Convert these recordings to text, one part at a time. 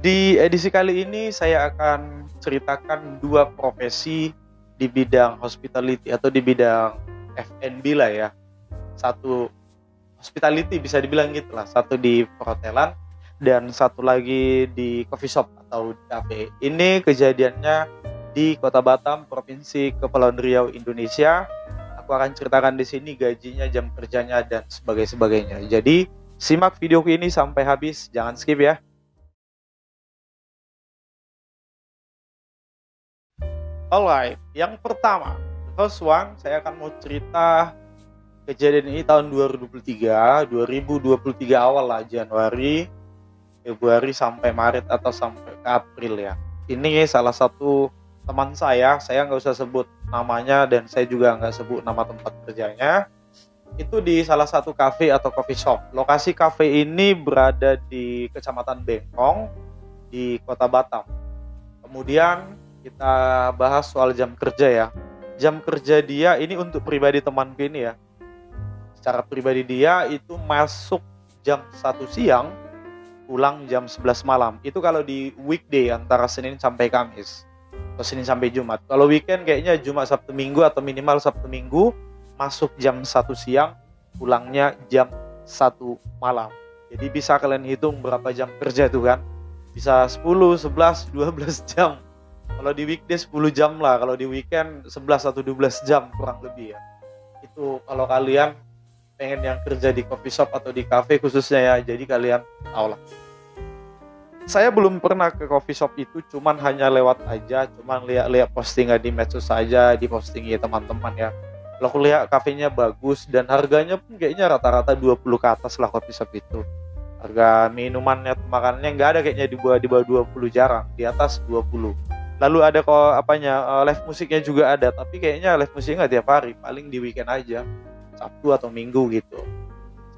Di edisi kali ini saya akan ceritakan dua profesi di bidang hospitality atau di bidang F&B lah ya. Satu hospitality bisa dibilang gitu lah, satu di perhotelan dan satu lagi di coffee shop atau di cafe. Ini kejadiannya di Kota Batam, Provinsi Kepulauan Riau, Indonesia. Aku akan ceritakan di sini gajinya, jam kerjanya dan sebagainya. Jadi simak videoku ini sampai habis, jangan skip ya. Alright, yang pertama, first one, saya akan mau cerita kejadian ini tahun 2023 awal lah, Januari, Februari sampai Maret atau sampai ke April ya. Ini salah satu teman saya nggak usah sebut namanya dan saya juga nggak sebut nama tempat kerjanya. Itu di salah satu cafe atau coffee shop. Lokasi cafe ini berada di Kecamatan Bengkong di Kota Batam. Kemudian kita bahas soal jam kerja ya. Jam kerja dia ini untuk pribadi temanku ini ya. Secara pribadi dia itu masuk jam 1 siang, pulang jam 11 malam. Itu kalau di weekday antara Senin sampai Kamis atau Senin sampai Jumat. Kalau weekend kayaknya Jumat, Sabtu, Minggu atau minimal Sabtu, Minggu, masuk jam 1 siang, pulangnya jam 1 malam. Jadi bisa kalian hitung berapa jam kerja itu kan. Bisa 10, 11, 12 jam. Kalau di weekday 10 jam lah, kalau di weekend 11 atau 12 jam kurang lebih ya. Itu kalau kalian pengen yang kerja di coffee shop atau di cafe khususnya ya, jadi kalian tahu lah. Saya belum pernah ke coffee shop itu, cuman hanya lewat aja, cuman lihat postingan di medsos saja, di postingnya teman-teman ya. Kalau aku lihat kafenya bagus dan harganya pun kayaknya rata-rata 20 ke atas lah coffee shop itu. Harga minumannya, makanannya nggak ada kayaknya di bawah 20, jarang, di atas 20. Lalu ada live musiknya juga ada, tapi kayaknya live musiknya nggak tiap hari, paling di weekend aja, Sabtu atau Minggu gitu.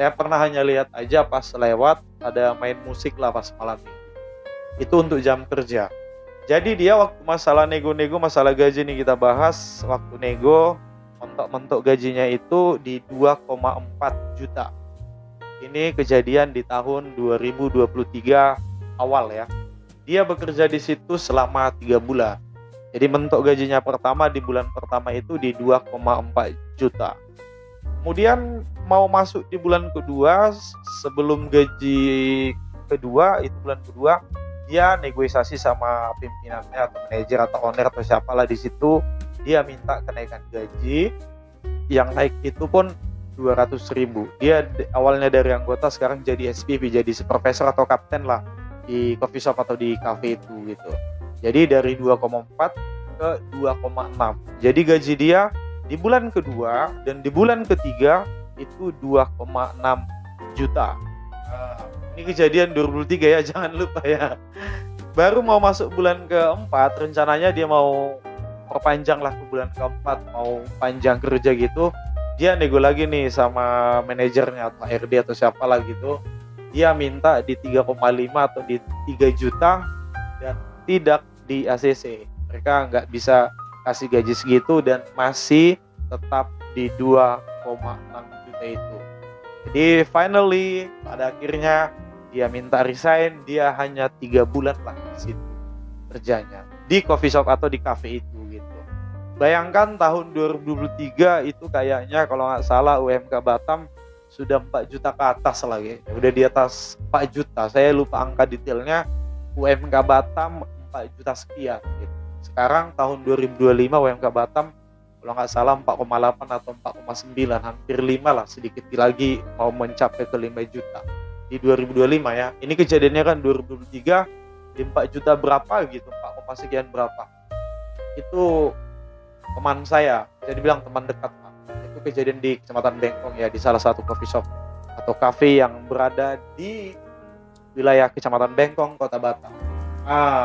Saya pernah hanya lihat aja pas lewat ada main musik lah pas malam minggu. Itu untuk jam kerja. Jadi dia waktu masalah nego-nego, masalah gaji nih kita bahas. Waktu nego, mentok-mentok gajinya itu di 2,4 juta. Ini kejadian di tahun 2023 awal ya. Dia bekerja di situ selama 3 bulan. Jadi mentok gajinya pertama di bulan pertama itu di 2,4 juta. Kemudian mau masuk di bulan kedua, sebelum gaji kedua, itu bulan kedua, dia negosiasi sama pimpinannya atau manajer atau owner atau siapalah di situ. Dia minta kenaikan gaji. Yang naik itu pun 200.000. Dia awalnya dari anggota sekarang jadi SPV, jadi supervisor atau kapten lah di coffee shop atau di cafe itu gitu. Jadi dari 2,4 ke 2,6. Jadi gaji dia di bulan kedua dan di bulan ketiga itu 2,6 juta. Ini kejadian 2023 ya, jangan lupa ya. Baru mau masuk bulan keempat, rencananya dia mau perpanjang lah ke bulan keempat, mau panjang kerja gitu. Dia nego lagi nih sama manajernya atau RD atau siapa lah gitu. Dia minta di 3,5 atau di 3 juta dan tidak di ACC. Mereka nggak bisa kasih gaji segitu dan masih tetap di 2,6 juta itu. Jadi finally pada akhirnya dia minta resign. Dia hanya 3 bulan lah di situ kerjanya di coffee shop atau di cafe itu gitu. Bayangkan tahun 2023 itu kayaknya kalau nggak salah UMK Batam sudah 4 juta ke atas lagi. Udah di atas 4 juta. Saya lupa angka detailnya. UMK Batam 4 juta sekian gitu. Sekarang tahun 2025 UMK Batam kalau nggak salah 4,8 atau 4,9, hampir 5 lah, sedikit lagi mau mencapai ke 5 juta di 2025 ya. Ini kejadiannya kan 2023 di 4 juta berapa gitu, 4, sekian berapa. Itu teman saya, jadi bilang teman dekat. Itu kejadian di Kecamatan Bengkong ya, di salah satu coffee shop atau cafe yang berada di wilayah Kecamatan Bengkong, Kota Batam.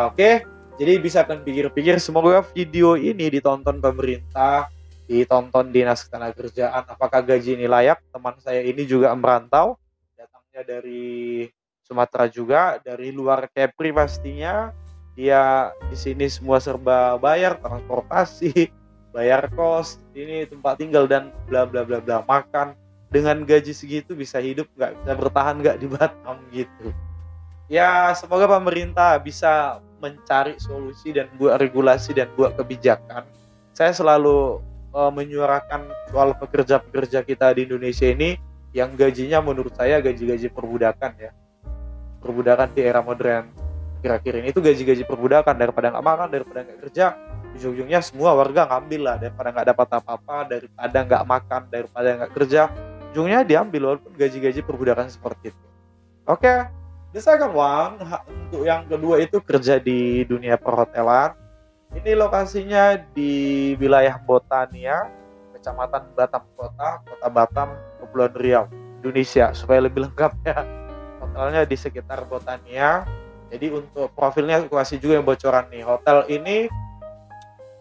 Oke. Jadi bisa kan pikir-pikir, semoga video ini ditonton pemerintah, ditonton Dinas Ketenagakerjaan, apakah gaji ini layak. Teman saya ini juga merantau, datangnya dari Sumatera juga, dari luar Kepri pastinya. Dia di sini semua serba bayar, transportasi, bayar kos, ini tempat tinggal dan bla bla bla bla, makan. Dengan gaji segitu bisa hidup nggak, bisa bertahan nggak di Batam gitu. Ya, semoga pemerintah bisa mencari solusi dan buat regulasi dan buat kebijakan. Saya selalu menyuarakan soal pekerja-pekerja kita di Indonesia ini yang gajinya menurut saya gaji-gaji perbudakan ya. Perbudakan di era modern kira-kira ini itu gaji-gaji perbudakan, daripada nggak makan, daripada nggak kerja, ujung-ujungnya semua warga ngambil lah, daripada nggak dapat apa-apa, daripada nggak makan, daripada nggak kerja, ujungnya diambil walaupun gaji-gaji perbudakan seperti itu. Oke, the second one, untuk yang kedua itu kerja di dunia perhotelan. Ini lokasinya di wilayah Botania, Kecamatan Batam Kota, Kota Batam, Kepulauan Riau, Indonesia. Supaya lebih lengkap ya, hotelnya di sekitar Botania. Jadi untuk profilnya aku kasih juga yang bocoran nih. Hotel ini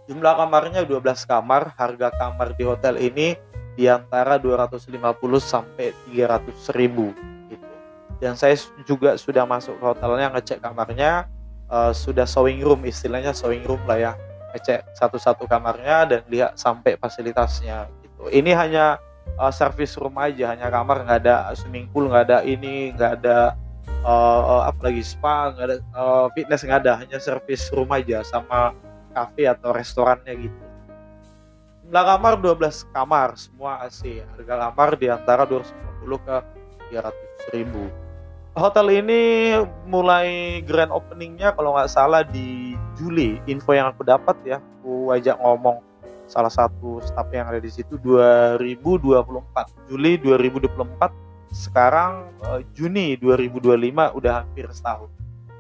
jumlah kamarnya 12 kamar, harga kamar di hotel ini di antara 250 sampai 300 ribu gitu. Dan saya juga sudah masuk ke hotelnya, ngecek kamarnya, sudah showing room, istilahnya showing room lah ya, ngecek satu-satu kamarnya dan lihat sampai fasilitasnya gitu. Ini hanya service room aja, hanya kamar, nggak ada swimming pool, nggak ada ini, nggak ada apalagi spa, nggak ada fitness, nggak ada, hanya service room aja sama cafe atau restorannya gitu. Jumlah kamar 12 kamar, semua AC. Harga kamar di antara 250 ke 300 ribu. Hotel ini mulai grand openingnya kalau nggak salah di Juli. Info yang aku dapat ya, aku ajak ngomong salah satu staff yang ada di situ 2024, Juli 2024. Sekarang Juni 2025, udah hampir setahun.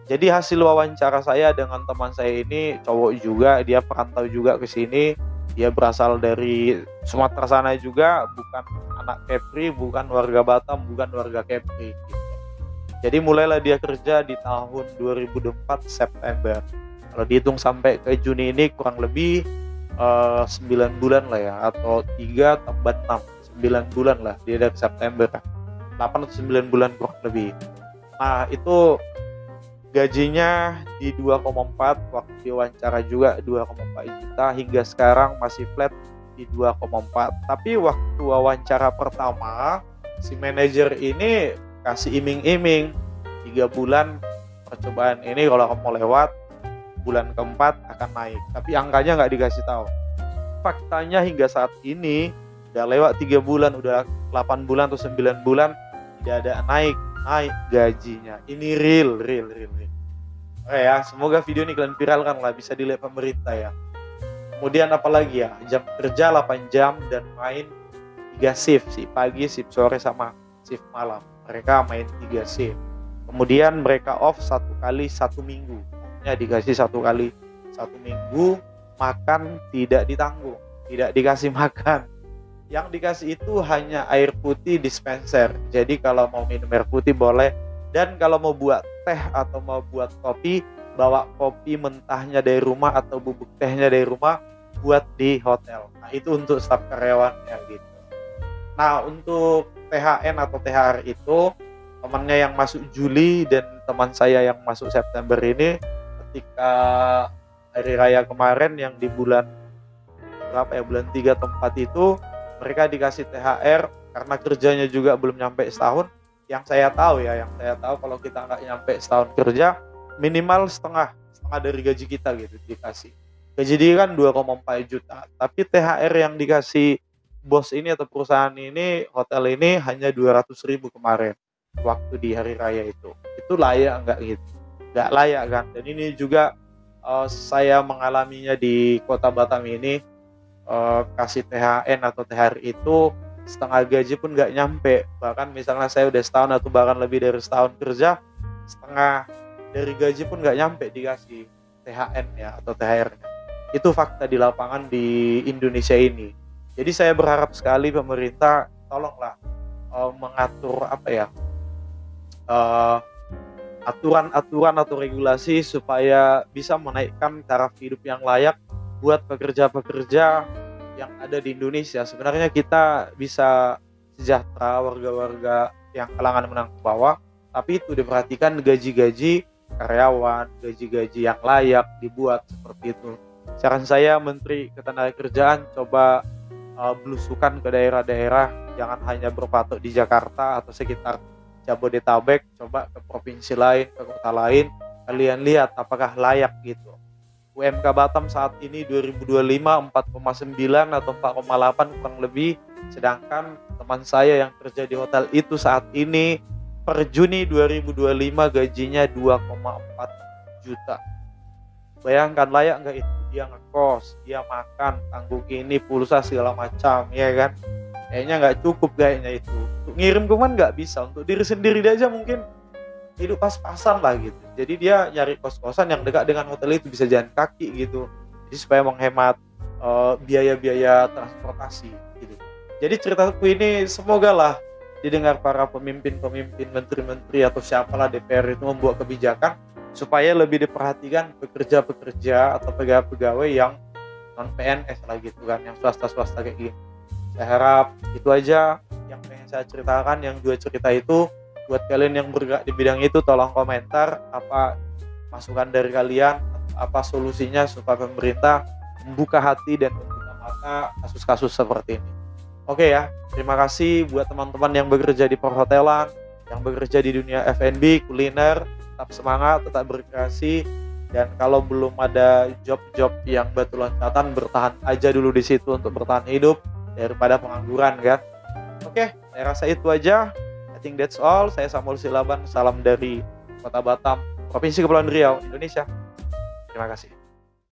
Jadi hasil wawancara saya dengan teman saya ini, cowok juga, dia perantau juga ke sini. Dia berasal dari Sumatera sana juga, bukan anak Kepri, bukan warga Batam, bukan warga Kepri gitu. Jadi mulailah dia kerja di tahun 2024 September. Kalau dihitung sampai ke Juni ini kurang lebih 9 bulan lah ya, atau 3 tambah 6, 9 bulan lah dia dari September, 8 atau 9 bulan kurang lebih. Nah itu gajinya di 2,4, waktu diwawancara juga 2,4 juta, hingga sekarang masih flat di 2,4. Tapi waktu wawancara pertama, si manajer ini kasih iming-iming 3 bulan percobaan ini, kalau kamu lewat bulan keempat akan naik. Tapi angkanya nggak dikasih tahu. Faktanya hingga saat ini udah lewat 3 bulan, udah 8 bulan atau 9 bulan, tidak ada naik gajinya. Ini real. Oke ya, semoga video ini kalian viralkan lah, bisa dilihat pemerintah ya. Kemudian apalagi ya, jam kerja 8 jam dan main 3 shift sih, pagi, shift sore, sama shift malam. Mereka main 3 shift. Kemudian mereka off 1 kali 1 minggu. Maksudnya dikasih 1 kali 1 minggu, makan tidak ditanggung, tidak dikasih makan. Yang dikasih itu hanya air putih dispenser. Jadi kalau mau minum air putih boleh. Dan kalau mau buat teh atau mau buat kopi, bawa kopi mentahnya dari rumah atau bubuk tehnya dari rumah, buat di hotel. Nah itu untuk staf karyawannya gitu. Nah untuk THN atau THR itu, temannya yang masuk Juli dan teman saya yang masuk September ini, ketika hari raya kemarin yang di bulan berapa ya, bulan 3 atau 4 itu, mereka dikasih THR karena kerjanya juga belum nyampe setahun. Yang saya tahu kalau kita nggak nyampe setahun kerja, minimal setengah dari gaji kita gitu dikasih. Gaji dia kan 2,4 juta, tapi THR yang dikasih bos ini atau perusahaan ini, hotel ini, hanya 200 ribu kemarin waktu di hari raya itu. Itu layak nggak gitu? Nggak layak kan? Dan ini juga saya mengalaminya di kota Batam ini. Kasih THN atau THR itu setengah gaji pun nggak nyampe. Bahkan misalnya saya udah setahun atau bahkan lebih dari setahun kerja, setengah dari gaji pun nggak nyampe dikasih THN ya atau THR-nya. Itu fakta di lapangan di Indonesia ini. Jadi saya berharap sekali pemerintah tolonglah mengatur aturan atau regulasi supaya bisa menaikkan taraf hidup yang layak buat pekerja-pekerja yang ada di Indonesia. Sebenarnya kita bisa sejahtera, warga-warga yang kalangan menengah ke bawah, tapi itu diperhatikan gaji-gaji karyawan, gaji-gaji yang layak dibuat seperti itu. Saran saya Menteri Ketenagakerjaan coba belusukan ke daerah-daerah, jangan hanya berpatok di Jakarta atau sekitar Jabodetabek, coba ke provinsi lain, ke kota lain, kalian lihat apakah layak gitu. UMK Batam saat ini 2025 4,9 atau 4,8 kurang lebih, sedangkan teman saya yang kerja di hotel itu saat ini per Juni 2025 gajinya 2,4 juta. Bayangkan layak nggak itu? Dia ngekos, dia makan, tanggung ini, pulsa segala macam, ya kan? Kayaknya nggak cukup kayaknya itu. Untuk ngirim kemana nggak bisa, untuk diri sendiri aja mungkin hidup pas-pasan lah gitu. Jadi dia nyari kos-kosan yang dekat dengan hotel itu, bisa jalan kaki gitu. Jadi supaya menghemat biaya-biaya transportasi gitu. Jadi ceritaku ini semoga lah didengar para pemimpin-pemimpin, menteri-menteri atau siapalah DPR itu membuat kebijakan supaya lebih diperhatikan pekerja-pekerja atau pegawai-pegawai yang non PNS lah gitu kan, yang swasta-swasta kayak gini. Saya harap itu aja yang pengen saya ceritakan, yang 2 cerita itu. Buat kalian yang bergerak di bidang itu, tolong komentar apa masukan dari kalian, apa solusinya supaya pemerintah membuka hati dan membuka mata kasus-kasus seperti ini. Oke ya, terima kasih buat teman-teman yang bekerja di perhotelan, yang bekerja di dunia F&B, kuliner. Tetap semangat, tetap berkreasi, dan kalau belum ada job-job yang batu loncatan, bertahan aja dulu di situ untuk bertahan hidup daripada pengangguran kan. Oke, saya rasa itu aja. I think that's all. Saya Samuel Silaban, salam dari Kota Batam, Provinsi Kepulauan Riau, Indonesia. Terima kasih.